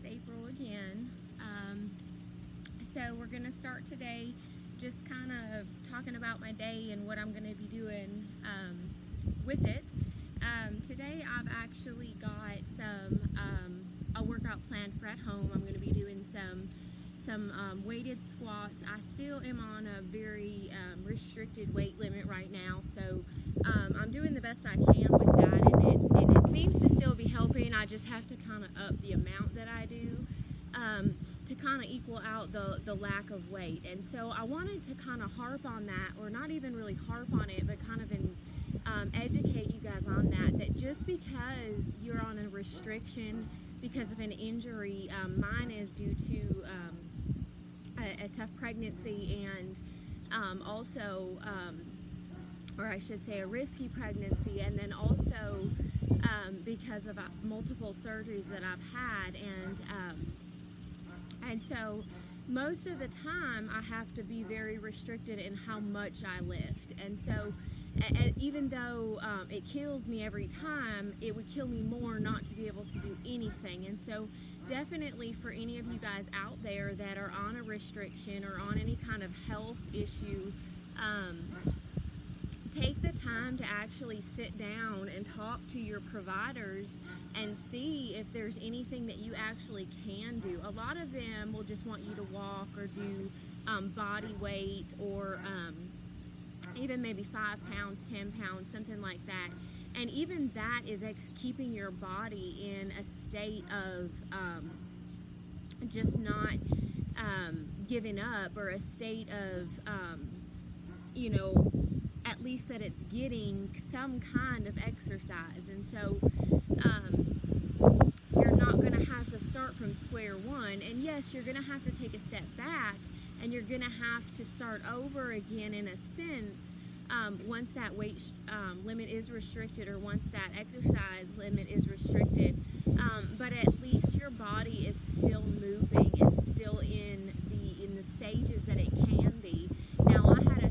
it's April again. So we're going to start today just kind of talking about my day and what I'm going to be doing with it. Today I've actually got a workout planned for at home. I'm going to be doing some weighted squats. I still am on a very restricted weight limit right now, so I'm doing the best I can with that, and it seems to still be helping. I just have to kind of up the amount that I do to kind of equal out the lack of weight. And so I wanted to kind of harp on that, or not even really harp on it, but kind of educate you guys on that just because you're on a restriction because of an injury, mine is due to a tough pregnancy and also, or I should say a risky pregnancy, and then also because of multiple surgeries that I've had, and so most of the time I have to be very restricted in how much I lift. And so even though it kills me every time, it would kill me more not to be able to do anything. And so definitely for any of you guys out there that are on a restriction or on any kind of health issue, take the time to actually sit down and talk to your providers and see if there's anything that you actually can do. A lot of them will just want you to walk or do body weight, or even maybe 5 pounds, 10 pounds, something like that. And even that is keeping your body in a state of just not giving up, or a state of, at least that it's getting some kind of exercise. And so you're not going to have to start from square one. And yes, you're going to have to take a step back, and you're going to have to start over again in a sense once that weight limit is restricted, or once that exercise limit is restricted. But at least your body is still moving and still in the stages that it can be. Now, I had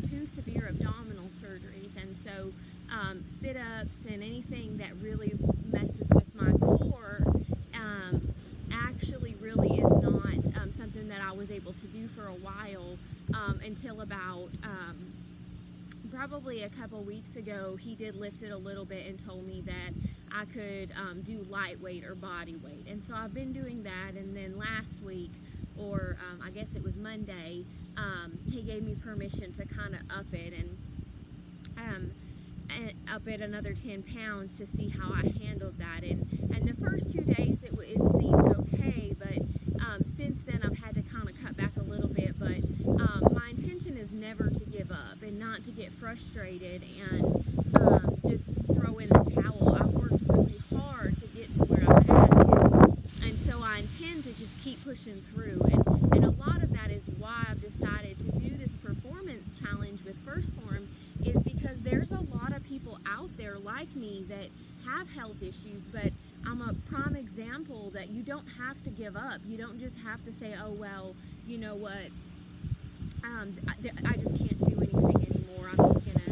two severe abdominal surgeries, and so sit-ups and anything that really messes with my core actually really is not something that I was able to do for a while until about probably a couple weeks ago. He did lift it a little bit and told me that I could do lightweight or body weight. And so I've been doing that, and then last week, or I guess it was Monday, he gave me permission to kind of up it and up it another 10 pounds to see how I handled that. And the first 2 days it seemed okay, but since then I've had to kind of cut back a little bit. But my intention is never to give up and not to get frustrated and just throw in the towel. I've worked really hard to get to where I'm at, and so I intend to just keep pushing through. And a lot of that is why I've decided to do this performance challenge with First Form, is because there's a lot of people out there like me that have health issues, but I'm a prime example that you don't have to give up. You don't just have to say, oh, well, you know what, I just can't do anything anymore. I'm just gonna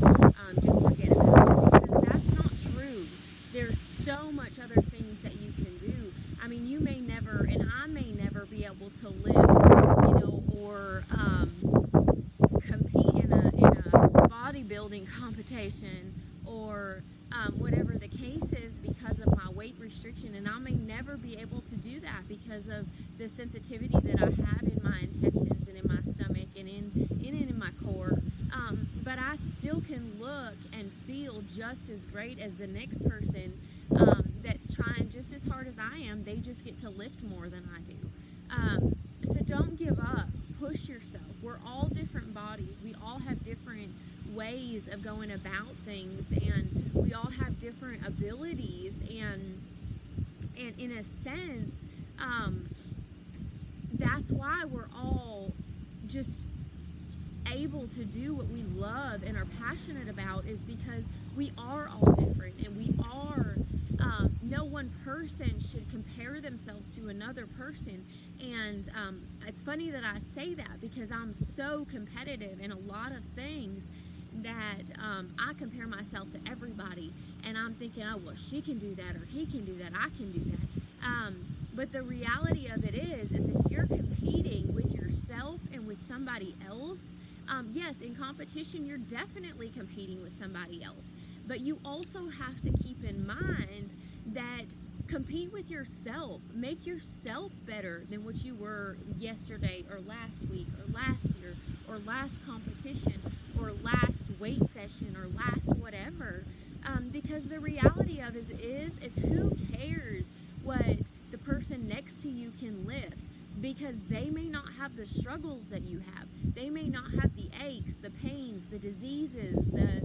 just forget about it, because that's not true. There's so much other things that you can do. I mean, you may never, and I may never be able to lift, or compete in a bodybuilding competition, or whatever the case is, because of my weight restriction. And I may never be able to do that because of the sensitivity that I have in my intestines and in my stomach and in my core. But I still can look and feel just as great as the next person that's trying just as hard as I am. They just get to lift more than I do. So don't give up. Push yourself. We're all different bodies. We all have different ways of going about things, and we all have different abilities, and in a sense, that's why we're all just able to do what we love and are passionate about, is because we are all different, and we are no one person should compare themselves to another person. And it's funny that I say that, because I'm so competitive in a lot of things that I compare myself to everybody, and I'm thinking, oh, well, she can do that, or he can do that, I can do that. But the reality of it is if you're competing with yourself and with somebody else, yes, in competition, you're definitely competing with somebody else. But you also have to keep in mind that compete with yourself. Make yourself better than what you were yesterday or last week or last year or last competition or last weight session or last whatever. Because the reality of it is who cares what the person next to you can lift, because they may not have the struggles that you have. They may not have the aches, the pains, the diseases, the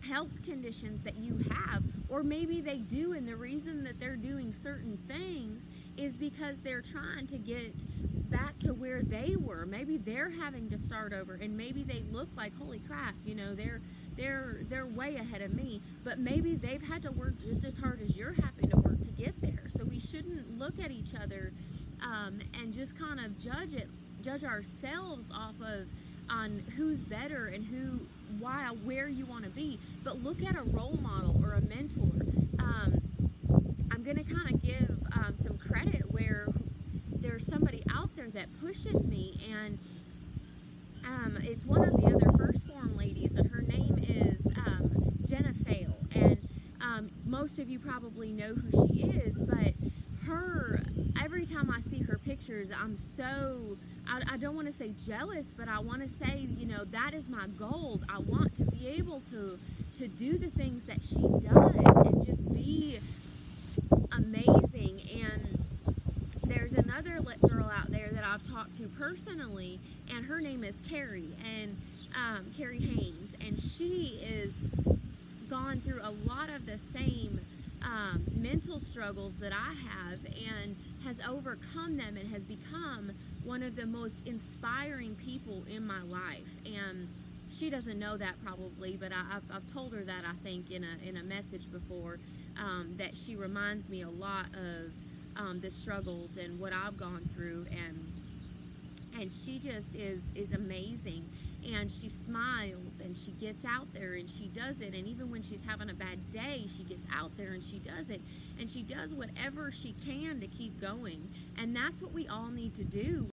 health conditions that you have, or maybe they do, and the reason that they're doing certain things is because they're trying to get back to where they were. Maybe they're having to start over, and maybe they look like, holy crap, they're way ahead of me, but maybe they've had to work just as hard as you're having to work to get there. So we shouldn't look at each other and just kind of judge ourselves off of on who's better and where you want to be, but look at a role model or a mentor. I'm going to kind of give some credit where there's somebody out there that pushes me, and it's one of the other first form ladies, and her name is Jenna Fail, and most of you probably know who she is, but every time I see her pictures, I'm so, I don't want to say jealous, but I want to say, that is my goal. I want to be able to do the things that she does and just be amazing. And there's another girl out there that I've talked to personally, and her name is Carrie, and Carrie Haynes, and she is gone through a lot of the same mental struggles that I have, and has overcome them and has become one of the most inspiring people in my life. And she doesn't know that probably, but I've told her that, I think, in a message before, that she reminds me a lot of the struggles and what I've gone through, and she just is amazing, and she smiles and she gets out there and she does it, and even when she's having a bad day, she gets out there and she does it, and she does whatever she can to keep going. And that's what we all need to do.